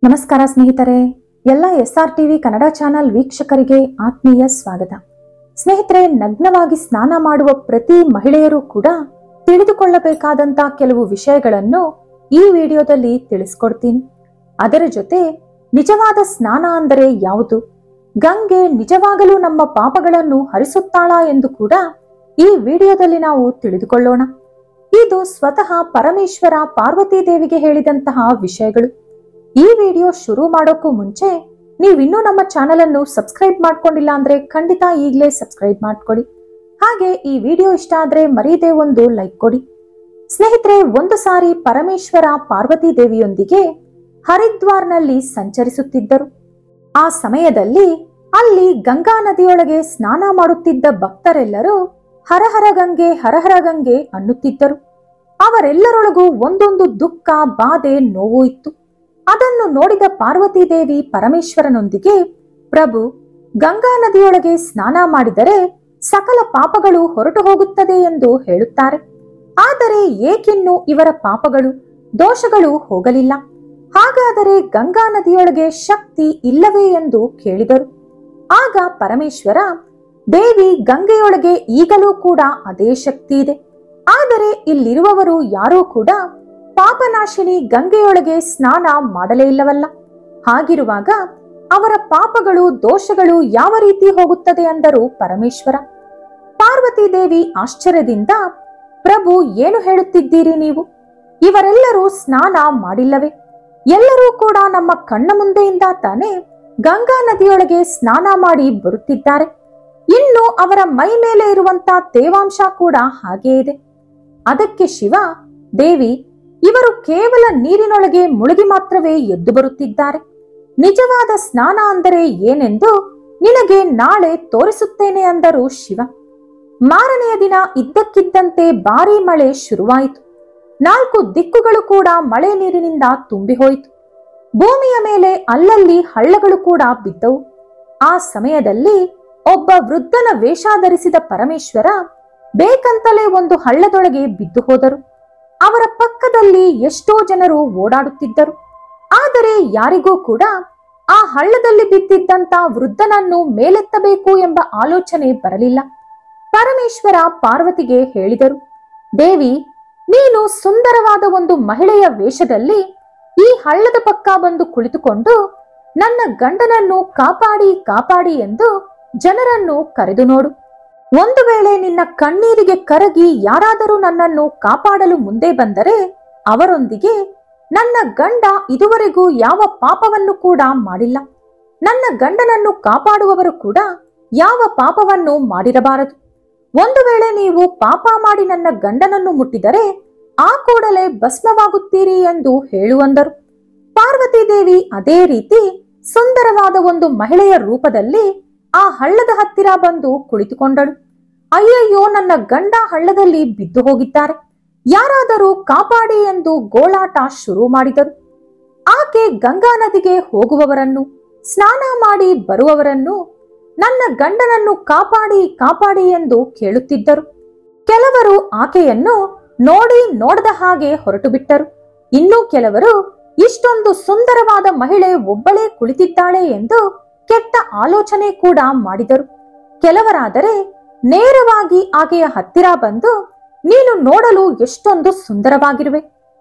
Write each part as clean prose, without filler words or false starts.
ನಮಸ್ಕಾರ ಸ್ನೇಹಿತರೆ, ಎಲ್ಲ SR ಟಿವಿ ಕನ್ನಡ ಚಾನೆಲ್ ವೀಕ್ಷಕರಿಗೆ ಆತ್ಮೀಯ ಸ್ವಾಗತ. ಸ್ನೇಹಿತರೆ, ನಗ್ನವಾಗಿ ಸ್ನಾನ ಮಾಡುವ ಪ್ರತಿ ಮಹಿಳೆಯರು ಕೂಡ ತಿಳಿದುಕೊಳ್ಳಬೇಕಾದಂತ ಕೆಲವು ವಿಷಯಗಳನ್ನು ಈ ವಿಡಿಯೋದಲ್ಲಿ ತಿಳಿಸ್ಕೊಡ್ತೀನಿ. ಅದರ ಜೊತೆ ನಿಜವಾದ ಸ್ನಾನ ಅಂದರೆ ಯಾವುದು, ಗಂಗೆ ನಿಜವಾಗಲೂ ನಮ್ಮ ಪಾಪಗಳನ್ನು ಹರಿಸುತ್ತಾಳಾ ಎಂದು ಕೂಡ ಈ ವಿಡಿಯೋದಲ್ಲಿ ನಾವು ತಿಳಿದುಕೊಳ್ಳೋಣ. ಇದು ಸ್ವತಃ ಪರಮೇಶ್ವರ ಪಾರ್ವತಿ ದೇವಿಗೆ ಹೇಳಿದಂತಹ ವಿಷಯಗಳು. ಈ ವಿಡಿಯೋ ಶುರು ಮಾಡೋಕ್ಕೂ ಮುಂಚೆ ನೀವಿನ್ನೂ ನಮ್ಮ ಚಾನೆಲ್ ಅನ್ನು ಸಬ್ಸ್ಕ್ರೈಬ್ ಮಾಡ್ಕೊಂಡಿಲ್ಲ ಅಂದ್ರೆ ಖಂಡಿತ ಈಗಲೇ ಸಬ್ಸ್ಕ್ರೈಬ್ ಮಾಡ್ಕೊಳ್ಳಿ. ಹಾಗೆ ಈ ವಿಡಿಯೋ ಇಷ್ಟ ಆದ್ರೆ ಮರೀದೆ ಒಂದು ಲೈಕ್ ಕೊಡಿ. ಸ್ನೇಹಿತರೆ, ಒಂದು ಸಾರಿ ಪರಮೇಶ್ವರ ಪಾರ್ವತಿ ದೇವಿಯೊಂದಿಗೆ ಹರಿದ್ವಾರ್ನಲ್ಲಿ ಸಂಚರಿಸುತ್ತಿದ್ದರು. ಆ ಸಮಯದಲ್ಲಿ ಅಲ್ಲಿ ಗಂಗಾ ನದಿಯೊಳಗೆ ಸ್ನಾನ ಮಾಡುತ್ತಿದ್ದ ಭಕ್ತರೆಲ್ಲರೂ ಹರಹರ ಗಂಗೆ ಅನ್ನುತ್ತಿದ್ದರು. ಅವರೆಲ್ಲರೊಳಗೂ ಒಂದೊಂದು ದುಃಖ, ಬಾಧೆ, ನೋವು ಇತ್ತು. ಅದನ್ನು ನೋಡಿದ ಪಾರ್ವತಿ ದೇವಿ ಪರಮೇಶ್ವರನೊಂದಿಗೆ, ಪ್ರಭು, ಗಂಗಾ ನದಿಯೊಳಗೆ ಸ್ನಾನ ಮಾಡಿದರೆ ಸಕಲ ಪಾಪಗಳು ಹೊರಟು ಹೋಗುತ್ತದೆ ಎಂದು ಹೇಳುತ್ತಾರೆ. ಆದರೆ ಏಕಿನ್ನು ಇವರ ಪಾಪಗಳು, ದೋಷಗಳು ಹೋಗಲಿಲ್ಲ? ಹಾಗಾದರೆ ಗಂಗಾ ನದಿಯೊಳಗೆ ಶಕ್ತಿ ಇಲ್ಲವೇ ಎಂದು ಕೇಳಿದರು. ಆಗ ಪರಮೇಶ್ವರ, ದೇವಿ, ಗಂಗೆಯೊಳಗೆ ಈಗಲೂ ಕೂಡ ಅದೇ ಶಕ್ತಿ ಇದೆ. ಆದರೆ ಇಲ್ಲಿರುವವರು ಯಾರೂ ಕೂಡ ಪಾಪನಾಶಿನಿ ಗಂಗೆಯೊಳಗೆ ಸ್ನಾನ ಮಾಡಲೇ ಇಲ್ಲವಲ್ಲ. ಹಾಗಿರುವಾಗ ಅವರ ಪಾಪಗಳು, ದೋಷಗಳು ಯಾವ ರೀತಿ ಹೋಗುತ್ತದೆ ಅಂದರು ಪರಮೇಶ್ವರ. ಪಾರ್ವತಿ ದೇವಿ ಆಶ್ಚರ್ಯದಿಂದ, ಪ್ರಭು, ಏನು ಹೇಳುತ್ತಿದ್ದೀರಿ ನೀವು? ಇವರೆಲ್ಲರೂ ಸ್ನಾನ ಮಾಡಿಲ್ಲವೇ? ಎಲ್ಲರೂ ಕೂಡ ನಮ್ಮ ಕಣ್ಣ ಮುಂದೆಯಿಂದ ತಾನೇ ಗಂಗಾ ನದಿಯೊಳಗೆ ಸ್ನಾನ ಮಾಡಿ ಬರುತ್ತಿದ್ದಾರೆ. ಇನ್ನು ಅವರ ಮೈ ಮೇಲೆ ಇರುವಂತ ತೇವಾಂಶ ಕೂಡ ಹಾಗೇ ಇದೆ. ಅದಕ್ಕೆ ಶಿವ, ದೇವಿ, ಇವರು ಕೇವಲ ನೀರಿನೊಳಗೆ ಮುಳುಗಿ ಮಾತ್ರವೇ ಎದ್ದು ಬರುತ್ತಿದ್ದಾರೆ. ನಿಜವಾದ ಸ್ನಾನ ಅಂದರೆ ಏನೆಂದು ನಿನಗೆ ನಾಳೆ ತೋರಿಸುತ್ತೇನೆ ಅಂದರು ಶಿವ. ಮಾರನೆಯ ದಿನ ಇದ್ದಕ್ಕಿದ್ದಂತೆ ಭಾರೀ ಮಳೆ ಶುರುವಾಯಿತು. 4 ದಿಕ್ಕುಗಳು ಕೂಡ ಮಳೆ ನೀರಿನಿಂದ ತುಂಬಿ ಹೋಯಿತು. ಭೂಮಿಯ ಮೇಲೆ ಅಲ್ಲಲ್ಲಿ ಹಳ್ಳಗಳು ಕೂಡ ಬಿದ್ದವು. ಆ ಸಮಯದಲ್ಲಿ ಒಬ್ಬ ವೃದ್ಧನ ವೇಷ ಧರಿಸಿದ ಪರಮೇಶ್ವರ ಬೇಕಂತಲೇ ಒಂದು ಹಳ್ಳದೊಳಗೆ ಬಿದ್ದು ಹೋದರು. ಅವರ ಪಕ್ಕದಲ್ಲಿ ಎಷ್ಟೋ ಜನರು ಓಡಾಡುತ್ತಿದ್ದರು. ಆದರೆ ಯಾರಿಗೂ ಕೂಡ ಆ ಹಳ್ಳದಲ್ಲಿ ಬಿದ್ದಿದ್ದಂತ ವೃದ್ಧನನ್ನು ಮೇಲೆತ್ತಬೇಕು ಎಂಬ ಆಲೋಚನೆ ಬರಲಿಲ್ಲ. ಪರಮೇಶ್ವರ ಪಾರ್ವತಿಗೆ ಹೇಳಿದರು, ದೇವಿ, ನೀನು ಸುಂದರವಾದ ಒಂದು ಮಹಿಳೆಯ ವೇಷದಲ್ಲಿ ಈ ಹಳ್ಳದ ಪಕ್ಕ ಬಂದು ಕುಳಿತುಕೊಂಡು ನನ್ನ ಗಂಡನನ್ನು ಕಾಪಾಡಿ ಎಂದು ಜನರನ್ನು ಕರೆದು ನೋಡು. ಒಂದು ವೇಳೆ ನಿನ್ನ ಕಣ್ಣೀರಿಗೆ ಕರಗಿ ಯಾರಾದರೂ ನನ್ನನ್ನು ಕಾಪಾಡಲು ಮುಂದೆ ಬಂದರೆ ಅವರೊಂದಿಗೆ, ನನ್ನ ಗಂಡ ಇದುವರೆಗೂ ಯಾವ ಪಾಪವನ್ನು ಕೂಡ ಮಾಡಿಲ್ಲ, ನನ್ನ ಗಂಡನನ್ನು ಕಾಪಾಡುವವರು ಕೂಡ ಯಾವ ಪಾಪವನ್ನು ಮಾಡಿರಬಾರದು. ಒಂದು ವೇಳೆ ನೀವು ಪಾಪ ಮಾಡಿ ನನ್ನ ಗಂಡನನ್ನು ಮುಟ್ಟಿದರೆ ಆ ಕೂಡಲೇ ಭಸ್ಮವಾಗುತ್ತೀರಿ ಎಂದು ಹೇಳುವಂದರು. ಪಾರ್ವತಿ ದೇವಿ ಅದೇ ರೀತಿ ಸುಂದರವಾದ ಒಂದು ಮಹಿಳೆಯ ರೂಪದಲ್ಲಿ ಆ ಹಳ್ಳದ ಹತ್ತಿರ ಬಂದು ಕುಳಿತುಕೊಂಡಳು. ಅಯ್ಯಯ್ಯೋ, ನನ್ನ ಗಂಡ ಹಳ್ಳದಲ್ಲಿ ಬಿದ್ದು ಹೋಗಿದ್ದಾರೆ, ಯಾರಾದರೂ ಕಾಪಾಡಿ ಎಂದು ಗೋಳಾಟ ಶುರು ಮಾಡಿದರು. ಆಕೆ ಗಂಗಾ ನದಿಗೆ ಹೋಗುವವರನ್ನು, ಸ್ನಾನ ಮಾಡಿ ಬರುವವರನ್ನು ನನ್ನ ಗಂಡನನ್ನು ಕಾಪಾಡಿ ಎಂದು ಕೇಳುತ್ತಿದ್ದರು. ಕೆಲವರು ಆಕೆಯನ್ನು ನೋಡದ ಹಾಗೆ ಹೊರಟು ಬಿಟ್ಟರು. ಇನ್ನು ಕೆಲವರು ಇಷ್ಟೊಂದು ಸುಂದರವಾದ ಮಹಿಳೆ ಒಬ್ಬಳೇ ಕುಳಿತಿದ್ದಾಳೆ ಎಂದು ಕೆಟ್ಟ ಆಲೋಚನೆ ಕೂಡ ಮಾಡಿದರು. ಕೆಲವರಾದರೆ ನೇರವಾಗಿ ಆಕೆಯ ಹತ್ತಿರ ಬಂದು, ನೀನು ನೋಡಲು ಎಷ್ಟೊಂದು ಸುಂದರವಾಗಿರುವೆ,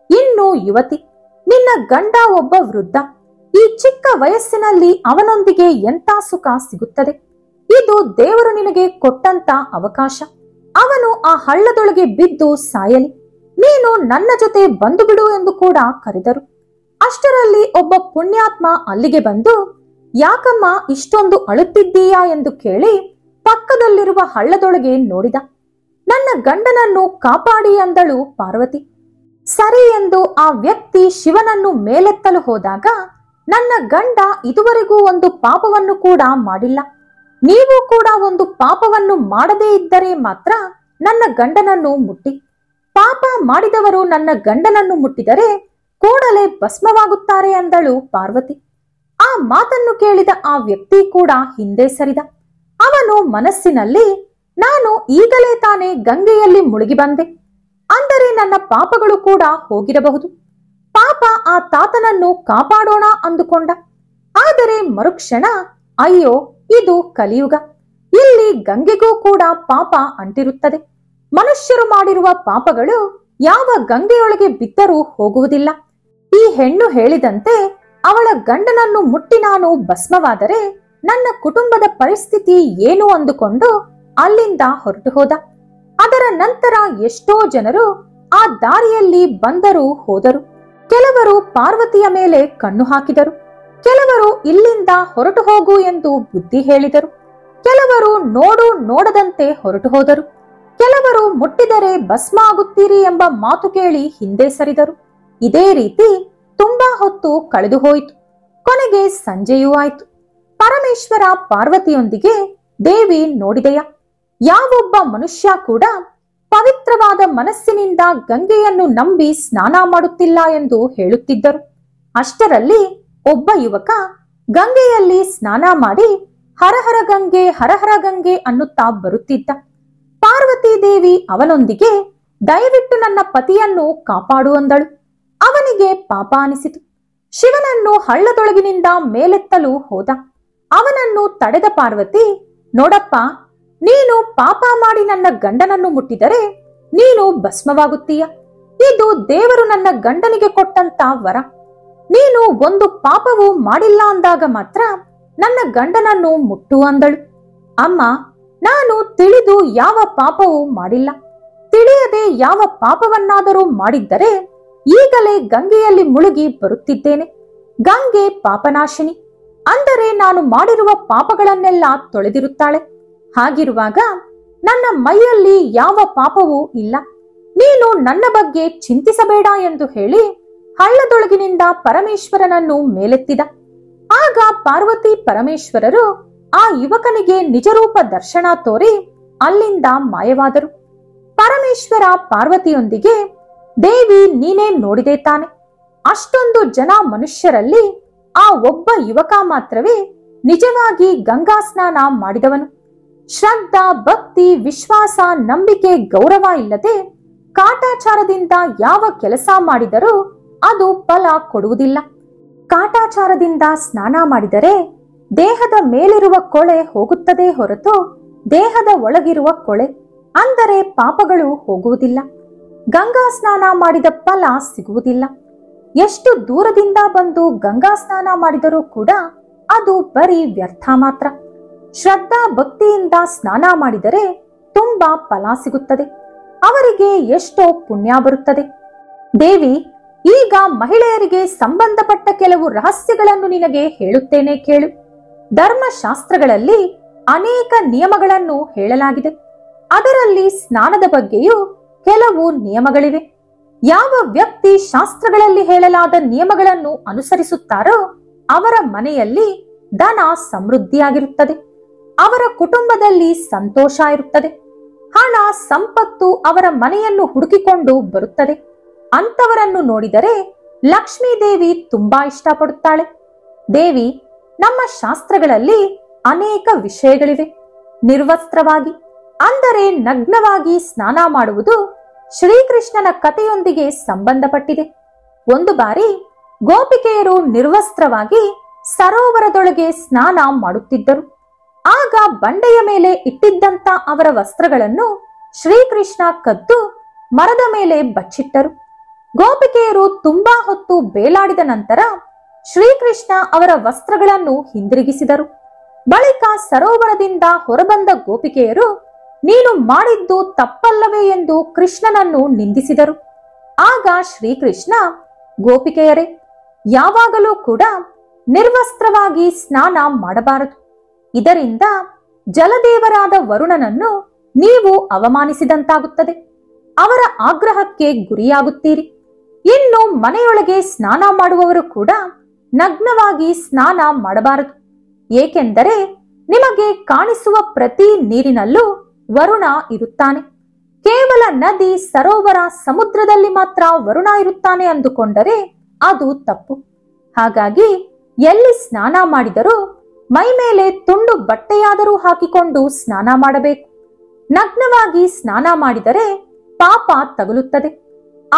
ಇನ್ನು ಯುವತಿ, ನಿನ್ನ ಗಂಡ ಒಬ್ಬ ವೃದ್ಧ, ಈ ಚಿಕ್ಕ ವಯಸ್ಸಿನಲ್ಲಿ ಅವನೊಂದಿಗೆ ಎಂಥ ಸುಖ ಸಿಗುತ್ತದೆ, ಇದು ದೇವರು ನಿನಗೆ ಕೊಟ್ಟಂತ ಅವಕಾಶ, ಅವನು ಆ ಹಳ್ಳದೊಳಗೆ ಬಿದ್ದು ಸಾಯಲಿ, ನೀನು ನನ್ನ ಜೊತೆ ಬಂದು ಬಿಡು ಎಂದು ಕೂಡ ಕರೆದರು. ಅಷ್ಟರಲ್ಲಿ ಒಬ್ಬ ಪುಣ್ಯಾತ್ಮ ಅಲ್ಲಿಗೆ ಬಂದು, ಯಾಕಮ್ಮ ಇಷ್ಟೊಂದು ಅಳುತ್ತಿದ್ದೀಯಾ ಎಂದು ಕೇಳಿ ಪಕ್ಕದಲ್ಲಿರುವ ಹಳ್ಳದೊಳಗೆ ನೋಡಿದ. ನನ್ನ ಗಂಡನನ್ನು ಕಾಪಾಡಿ ಅಂದಳು ಪಾರ್ವತಿ. ಸರಿ ಎಂದು ಆ ವ್ಯಕ್ತಿ ಶಿವನನ್ನು ಮೇಲೆತ್ತಲು ಹೋದಾಗ, ನನ್ನ ಗಂಡ ಇದುವರೆಗೂ ಒಂದು ಪಾಪವನ್ನು ಕೂಡ ಮಾಡಿಲ್ಲ, ನೀವು ಕೂಡ ಒಂದು ಪಾಪವನ್ನು ಮಾಡದೇ ಇದ್ದರೆ ಮಾತ್ರ ನನ್ನ ಗಂಡನನ್ನು ಮುಟ್ಟಿ, ಪಾಪ ಮಾಡಿದವರು ನನ್ನ ಗಂಡನನ್ನು ಮುಟ್ಟಿದರೆ ಕೂಡಲೇ ಭಸ್ಮವಾಗುತ್ತಾರೆ ಅಂದಳು ಪಾರ್ವತಿ. ಆ ಮಾತನ್ನು ಕೇಳಿದ ಆ ವ್ಯಕ್ತಿ ಕೂಡ ಹಿಂದೆ ಸರಿದ. ಅವನು ಮನಸ್ಸಿನಲ್ಲಿ, ನಾನು ಈಗಲೇ ತಾನೇ ಗಂಗೆಯಲ್ಲಿ ಮುಳುಗಿ ಬಂದೆ, ಅಂದರೆ ನನ್ನ ಪಾಪಗಳು ಕೂಡ ಹೋಗಿರಬಹುದು. ಪಾಪ ಆ ತಾತನನ್ನು ಕಾಪಾಡೋಣ ಅಂದುಕೊಂಡ. ಆದರೆ ಮರುಕ್ಷಣ ಅಯ್ಯೋ, ಇದು ಕಲಿಯುಗ, ಇಲ್ಲಿ ಗಂಗೆಗೂ ಕೂಡ ಪಾಪ ಅಂಟಿರುತ್ತದೆ. ಮನುಷ್ಯರು ಮಾಡಿರುವ ಪಾಪಗಳು ಯಾವ ಗಂಗೆಯೊಳಗೆ ಬಿದ್ದರೂ ಹೋಗುವುದಿಲ್ಲ. ಈ ಹೆಣ್ಣು ಹೇಳಿದಂತೆ ಅವಳ ಗಂಡನನ್ನು ಮುಟ್ಟಿ ನಾನು ಭಸ್ಮವಾದರೆ ನನ್ನ ಕುಟುಂಬದ ಪರಿಸ್ಥಿತಿ ಏನು ಅಂದುಕೊಂಡು ಅಲ್ಲಿಂದ ಹೊರಟು ಹೋದ. ಅದರ ನಂತರ ಎಷ್ಟೋ ಜನರು ಆ ದಾರಿಯಲ್ಲಿ ಬಂದರೂ ಹೋದರು. ಕೆಲವರು ಪಾರ್ವತಿಯ ಮೇಲೆ ಕಣ್ಣು ಹಾಕಿದರು, ಕೆಲವರು ಇಲ್ಲಿಂದ ಹೊರಟು ಹೋಗು ಎಂದು ಬುದ್ಧಿ ಹೇಳಿದರು, ಕೆಲವರು ನೋಡು ನೋಡದಂತೆ ಹೊರಟು ಹೋದರು, ಕೆಲವರು ಮುಟ್ಟಿದರೆ ಭಸ್ಮ ಆಗುತ್ತೀರಿ ಎಂಬ ಮಾತು ಕೇಳಿ ಹಿಂದೆ ಸರಿದರು. ಇದೇ ರೀತಿ ತುಂಬಾ ಹೊತ್ತು ಕಳೆದು ಹೋಯಿತು. ಕೊನೆಗೆ ಸಂಜೆಯೂ ಆಯಿತು. ಪರಮೇಶ್ವರ ಪಾರ್ವತಿಯೊಂದಿಗೆ, ದೇವಿ ನೋಡಿದೆಯ, ಯಾವೊಬ್ಬ ಮನುಷ್ಯ ಕೂಡ ಪವಿತ್ರವಾದ ಮನಸ್ಸಿನಿಂದ ಗಂಗೆಯನ್ನು ನಂಬಿ ಸ್ನಾನ ಮಾಡುತ್ತಿಲ್ಲ ಎಂದು ಹೇಳುತ್ತಿದ್ದರು. ಅಷ್ಟರಲ್ಲಿ ಒಬ್ಬ ಯುವಕ ಗಂಗೆಯಲ್ಲಿ ಸ್ನಾನ ಮಾಡಿ ಹರಹರ ಗಂಗೆ ಹರಹರ ಗಂಗೆ ಅನ್ನುತ್ತಾ ಬರುತ್ತಿದ್ದ. ಪಾರ್ವತಿ ದೇವಿ ಅವನೊಂದಿಗೆ, ದಯವಿಟ್ಟು ನನ್ನ ಪತಿಯನ್ನು ಕಾಪಾಡು ಅಂದಳು. ಅವನಿಗೆ ಪಾಪ ಅನಿಸಿತು. ಶಿವನನ್ನು ಹಳ್ಳದೊಳಗಿನಿಂದ ಮೇಲೆತ್ತಲು ಹೋದ. ಅವನನ್ನು ತಡೆದ ಪಾರ್ವತಿ, ನೋಡಪ್ಪ, ನೀನು ಪಾಪ ಮಾಡಿ ನನ್ನ ಗಂಡನನ್ನು ಮುಟ್ಟಿದರೆ ನೀನು ಭಸ್ಮವಾಗುತ್ತೀಯ. ಇದು ದೇವರು ನನ್ನ ಗಂಡನಿಗೆ ಕೊಟ್ಟಂತ ವರ. ನೀನು ಒಂದು ಪಾಪವೂ ಮಾಡಿಲ್ಲ ಅಂದಾಗ ಮಾತ್ರ ನನ್ನ ಗಂಡನನ್ನು ಮುಟ್ಟು ಅಂದಳು. ಅಮ್ಮ, ನಾನು ತಿಳಿದು ಯಾವ ಪಾಪವೂ ಮಾಡಿಲ್ಲ. ತಿಳಿಯದೆ ಯಾವ ಪಾಪವನ್ನಾದರೂ ಮಾಡಿದ್ದರೆ ಈಗಲೇ ಗಂಗೆಯಲ್ಲಿ ಮುಳುಗಿ ಬರುತ್ತಿದ್ದೇನೆ. ಗಂಗೆ ಪಾಪನಾಶಿನಿ, ಅಂದರೆ ನಾನು ಮಾಡಿರುವ ಪಾಪಗಳನ್ನೆಲ್ಲ ತೊಳೆದಿರುತ್ತಾಳೆ. ಹಾಗಿರುವಾಗ ನನ್ನ ಮೈಯಲ್ಲಿ ಯಾವ ಪಾಪವೂ ಇಲ್ಲ. ನೀನು ನನ್ನ ಬಗ್ಗೆ ಚಿಂತಿಸಬೇಡ ಎಂದು ಹೇಳಿ ಹಳ್ಳದೊಳಗಿನಿಂದ ಪರಮೇಶ್ವರನನ್ನು ಮೇಲೆತ್ತಿದ. ಆಗ ಪಾರ್ವತಿ ಪರಮೇಶ್ವರರು ಆ ಯುವಕನಿಗೆ ನಿಜರೂಪ ದರ್ಶನ ತೋರಿ ಅಲ್ಲಿಂದ ಮಾಯವಾದರು. ಪರಮೇಶ್ವರ ಪಾರ್ವತಿಯೊಂದಿಗೆ, ದೇವಿ, ನೀನೇ ನೋಡಿದೆ ತಾನೆ, ಅಷ್ಟೊಂದು ಜನ ಮನುಷ್ಯರಲ್ಲಿ ಆ ಒಬ್ಬ ಯುವಕ ಮಾತ್ರವೇ ನಿಜವಾಗಿ ಗಂಗಾ ಸ್ನಾನ ಮಾಡಿದವನು. ಶ್ರದ್ಧಾ, ಭಕ್ತಿ, ವಿಶ್ವಾಸ, ನಂಬಿಕೆ, ಗೌರವ ಇಲ್ಲದೆ ಕಾಟಾಚಾರದಿಂದ ಯಾವ ಕೆಲಸ ಮಾಡಿದರೂ ಅದು ಫಲ ಕೊಡುವುದಿಲ್ಲ. ಕಾಟಾಚಾರದಿಂದ ಸ್ನಾನ ಮಾಡಿದರೆ ದೇಹದ ಮೇಲಿರುವ ಕೊಳೆ ಹೋಗುತ್ತದೆ ಹೊರತು ದೇಹದ ಒಳಗಿರುವ ಕೊಳೆ ಅಂದರೆ ಪಾಪಗಳು ಹೋಗುವುದಿಲ್ಲ. ಗಂಗಾ ಸ್ನಾನ ಮಾಡಿದ ಫಲ ಸಿಗುವುದಿಲ್ಲ. ಎಷ್ಟು ದೂರದಿಂದ ಬಂದು ಗಂಗಾ ಸ್ನಾನ ಮಾಡಿದರೂ ಕೂಡ ಅದು ಬರೀ ವ್ಯರ್ಥ ಮಾತ್ರ. ಶ್ರದ್ಧಾ ಭಕ್ತಿಯಿಂದ ಸ್ನಾನ ಮಾಡಿದರೆ ತುಂಬಾ ಫಲ ಸಿಗುತ್ತದೆ. ಅವರಿಗೆ ಎಷ್ಟೋ ಪುಣ್ಯ ಬರುತ್ತದೆ. ದೇವಿ, ಈಗ ಮಹಿಳೆಯರಿಗೆ ಸಂಬಂಧಪಟ್ಟ ಕೆಲವು ರಹಸ್ಯಗಳನ್ನು ನಿನಗೆ ಹೇಳುತ್ತೇನೆ ಕೇಳು. ಧರ್ಮಶಾಸ್ತ್ರಗಳಲ್ಲಿ ಅನೇಕ ನಿಯಮಗಳನ್ನು ಹೇಳಲಾಗಿದೆ. ಅದರಲ್ಲಿ ಸ್ನಾನದ ಬಗ್ಗೆಯೂ ಕೆಲವು ನಿಯಮಗಳಿವೆ. ಯಾವ ವ್ಯಕ್ತಿ ಶಾಸ್ತ್ರಗಳಲ್ಲಿ ಹೇಳಲಾದ ನಿಯಮಗಳನ್ನು ಅನುಸರಿಸುತ್ತಾರೋ ಅವರ ಮನೆಯಲ್ಲಿ ಧನ ಸಮೃದ್ಧಿಯಾಗಿರುತ್ತದೆ. ಅವರ ಕುಟುಂಬದಲ್ಲಿ ಸಂತೋಷ ಇರುತ್ತದೆ. ಹಣ, ಸಂಪತ್ತು ಅವರ ಮನೆಯನ್ನು ಹುಡುಕಿಕೊಂಡು ಬರುತ್ತದೆ. ಅಂತವರನ್ನು ನೋಡಿದರೆ ಲಕ್ಷ್ಮೀ ದೇವಿ ತುಂಬಾ ಇಷ್ಟಪಡುತ್ತಾಳೆ. ದೇವಿ, ನಮ್ಮ ಶಾಸ್ತ್ರಗಳಲ್ಲಿ ಅನೇಕ ವಿಷಯಗಳಿವೆ. ನಿರ್ವಸ್ತ್ರವಾಗಿ ಅಂದರೆ ನಗ್ನವಾಗಿ ಸ್ನಾನ ಮಾಡುವುದು ಶ್ರೀಕೃಷ್ಣನ ಕಥೆಯೊಂದಿಗೆ ಸಂಬಂಧಪಟ್ಟಿದೆ. ಒಂದು ಬಾರಿ ಗೋಪಿಕೆಯರು ನಿರ್ವಸ್ತ್ರವಾಗಿ ಸರೋವರದೊಳಗೆ ಸ್ನಾನ ಮಾಡುತ್ತಿದ್ದರು. ಆಗ ಬಂಡೆಯ ಮೇಲೆ ಇಟ್ಟಿದ್ದಂತ ಅವರ ವಸ್ತ್ರಗಳನ್ನು ಶ್ರೀಕೃಷ್ಣ ಕದ್ದು ಮರದ ಮೇಲೆ ಬಚ್ಚಿಟ್ಟರು. ಗೋಪಿಕೆಯರು ತುಂಬಾ ಹೊತ್ತು ಬೇಲಾಡಿದ ನಂತರ ಶ್ರೀಕೃಷ್ಣ ಅವರ ವಸ್ತ್ರಗಳನ್ನು ಹಿಂದಿರುಗಿಸಿದರು. ಬಳಿಕ ಸರೋವರದಿಂದ ಹೊರಬಂದ ಗೋಪಿಕೆಯರು, ನೀನು ಮಾಡಿದ್ದು ತಪ್ಪಲ್ಲವೇ ಎಂದು ಕೃಷ್ಣನನ್ನು ನಿಂದಿಸಿದರು. ಆಗ ಶ್ರೀಕೃಷ್ಣ, ಗೋಪಿಕೆಯರೇ, ಯಾವಾಗಲೂ ಕೂಡ ನಿರ್ವಸ್ತ್ರವಾಗಿ ಸ್ನಾನ ಮಾಡಬಾರದು. ಇದರಿಂದ ಜಲದೇವರಾದ ವರುಣನನ್ನು ನೀವು ಅವಮಾನಿಸಿದಂತಾಗುತ್ತದೆ. ಅವರ ಆಗ್ರಹಕ್ಕೆ ಗುರಿಯಾಗುತ್ತೀರಿ. ಇನ್ನು ಮನೆಯೊಳಗೆ ಸ್ನಾನ ಮಾಡುವವರು ಕೂಡ ನಗ್ನವಾಗಿ ಸ್ನಾನ ಮಾಡಬಾರದು. ಏಕೆಂದರೆ ನಿಮಗೆ ಕಾಣಿಸುವ ಪ್ರತಿ ನೀರಿನಲ್ಲೂ ವರುಣ ಇರುತ್ತಾನೆ. ಕೇವಲ ನದಿ, ಸರೋವರ, ಸಮುದ್ರದಲ್ಲಿ ಮಾತ್ರ ವರುಣ ಇರುತ್ತಾನೆ ಅಂದುಕೊಂಡರೆ ಅದು ತಪ್ಪು. ಹಾಗಾಗಿ ಎಲ್ಲಿ ಸ್ನಾನ ಮಾಡಿದರೂ ಮೈ ಮೇಲೆ ತುಂಡು ಬಟ್ಟೆಯಾದರೂ ಹಾಕಿಕೊಂಡು ಸ್ನಾನ ಮಾಡಬೇಕು. ನಗ್ನವಾಗಿ ಸ್ನಾನ ಮಾಡಿದರೆ ಪಾಪ ತಗುಲುತ್ತದೆ.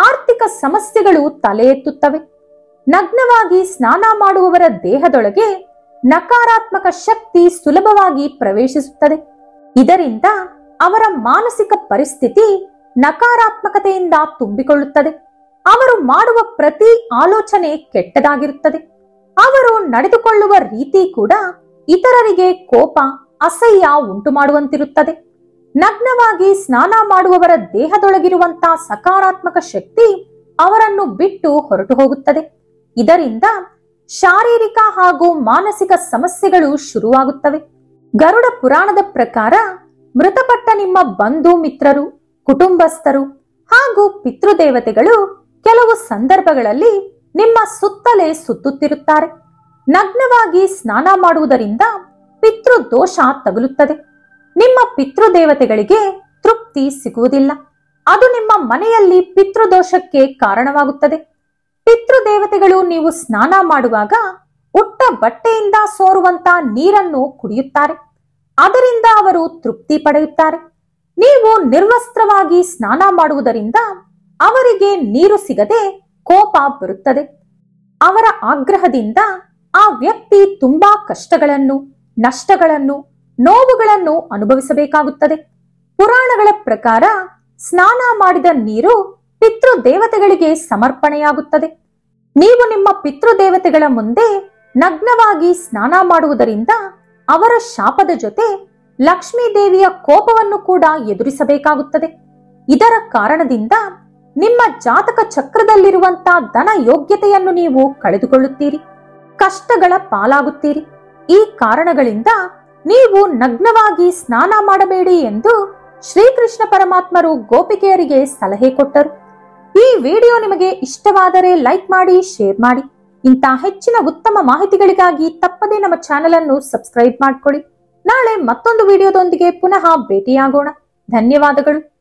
ಆರ್ಥಿಕ ಸಮಸ್ಯೆಗಳು ತಲೆ ಎತ್ತುತ್ತವೆ. ನಗ್ನವಾಗಿ ಸ್ನಾನ ಮಾಡುವವರ ದೇಹದೊಳಗೆ ನಕಾರಾತ್ಮಕ ಶಕ್ತಿ ಸುಲಭವಾಗಿ ಪ್ರವೇಶಿಸುತ್ತದೆ. ಇದರಿಂದ ಅವರ ಮಾನಸಿಕ ಪರಿಸ್ಥಿತಿ ನಕಾರಾತ್ಮಕತೆಯಿಂದ ತುಂಬಿಕೊಳ್ಳುತ್ತದೆ. ಅವರು ಮಾಡುವ ಪ್ರತಿ ಆಲೋಚನೆ ಕೆಟ್ಟದಾಗಿರುತ್ತದೆ. ಅವರು ನಡೆದುಕೊಳ್ಳುವ ರೀತಿ ಕೂಡ ಇತರರಿಗೆ ಕೋಪ, ಅಸಹ್ಯ ಉಂಟು ಮಾಡುವಂತಿರುತ್ತದೆ. ನಗ್ನವಾಗಿ ಸ್ನಾನ ಮಾಡುವವರ ದೇಹದೊಳಗಿರುವಂತಹ ಸಕಾರಾತ್ಮಕ ಶಕ್ತಿ ಅವರನ್ನು ಬಿಟ್ಟು ಹೊರಟು ಹೋಗುತ್ತದೆ. ಇದರಿಂದ ಶಾರೀರಿಕ ಹಾಗೂ ಮಾನಸಿಕ ಸಮಸ್ಯೆಗಳು ಶುರುವಾಗುತ್ತವೆ. ಗರುಡ ಪುರಾಣದ ಪ್ರಕಾರ ಮೃತಪಟ್ಟ ನಿಮ್ಮ ಬಂಧು ಮಿತ್ರರು, ಕುಟುಂಬಸ್ಥರು ಹಾಗೂ ಪಿತೃದೇವತೆಗಳು ಕೆಲವು ಸಂದರ್ಭಗಳಲ್ಲಿ ನಿಮ್ಮ ಸುತ್ತಲೇ ಸುತ್ತುತ್ತಿರುತ್ತಾರೆ. ನಗ್ನವಾಗಿ ಸ್ನಾನ ಮಾಡುವುದರಿಂದ ಪಿತೃದೋಷ ತಗುಲುತ್ತದೆ. ನಿಮ್ಮ ಪಿತೃದೇವತೆಗಳಿಗೆ ತೃಪ್ತಿ ಸಿಗುವುದಿಲ್ಲ. ಅದು ನಿಮ್ಮ ಮನೆಯಲ್ಲಿ ಪಿತೃದೋಷಕ್ಕೆ ಕಾರಣವಾಗುತ್ತದೆ. ಪಿತೃದೇವತೆಗಳು ನೀವು ಸ್ನಾನ ಮಾಡುವಾಗ ಉಟ್ಟ ಬಟ್ಟೆಯಿಂದ ಸೋರುವಂತ ನೀರನ್ನು ಕುಡಿಯುತ್ತಾರೆ. ಅದರಿಂದ ಅವರು ತೃಪ್ತಿ ಪಡೆಯುತ್ತಾರೆ. ನೀವು ನಿರ್ವಸ್ತ್ರವಾಗಿ ಸ್ನಾನ ಮಾಡುವುದರಿಂದ ಅವರಿಗೆ ನೀರು ಸಿಗದೆ ಕೋಪ ಬರುತ್ತದೆ. ಅವರ ಆಗ್ರಹದಿಂದ ಆ ವ್ಯಕ್ತಿ ತುಂಬಾ ಕಷ್ಟಗಳನ್ನು, ನಷ್ಟಗಳನ್ನು, ನೋವುಗಳನ್ನು ಅನುಭವಿಸಬೇಕಾಗುತ್ತದೆ. ಪುರಾಣಗಳ ಪ್ರಕಾರ ಸ್ನಾನ ಮಾಡಿದ ನೀರು ಪಿತೃದೇವತೆಗಳಿಗೆ ಸಮರ್ಪಣೆಯಾಗುತ್ತದೆ. ನೀವು ನಿಮ್ಮ ಪಿತೃದೇವತೆಗಳ ಮುಂದೆ ನಗ್ನವಾಗಿ ಸ್ನಾನ ಮಾಡುವುದರಿಂದ ಅವರ ಶಾಪದ ಜೊತೆ ಲಕ್ಷ್ಮೀ ದೇವಿಯ ಕೋಪವನ್ನು ಕೂಡ ಎದುರಿಸಬೇಕಾಗುತ್ತದೆ. ಇದರ ಕಾರಣದಿಂದ ನಿಮ್ಮ ಜಾತಕ ಚಕ್ರದಲ್ಲಿರುವಂತಹ ಧನ ಯೋಗ್ಯತೆಯನ್ನು ನೀವು ಕಳೆದುಕೊಳ್ಳುತ್ತೀರಿ, ಕಷ್ಟಗಳ ಪಾಲಾಗುತ್ತೀರಿ. ಈ ಕಾರಣಗಳಿಂದ ನೀವು ನಗ್ನವಾಗಿ ಸ್ನಾನ ಮಾಡಬೇಡಿ ಎಂದು ಶ್ರೀಕೃಷ್ಣ ಪರಮಾತ್ಮರು ಗೋಪಿಕೆಯರಿಗೆ ಸಲಹೆ ಕೊಟ್ಟರು. ಈ ವಿಡಿಯೋ ನಿಮಗೆ ಇಷ್ಟವಾದರೆ ಲೈಕ್ ಮಾಡಿ, ಶೇರ್ ಮಾಡಿ. ಇಂಥ ಹೆಚ್ಚಿನ ಉತ್ತಮ ಮಾಹಿತಿಗಳಿಗಾಗಿ ತಪ್ಪದೇ ನಮ್ಮ ಚಾನೆಲ್ ಅನ್ನು ಸಬ್ಸ್ಕ್ರೈಬ್ ಮಾಡಿಕೊಳ್ಳಿ. ನಾಳೆ ಮತ್ತೊಂದು ವಿಡಿಯೋದೊಂದಿಗೆ ಪುನಃ ಭೇಟಿಯಾಗೋಣ. ಧನ್ಯವಾದಗಳು.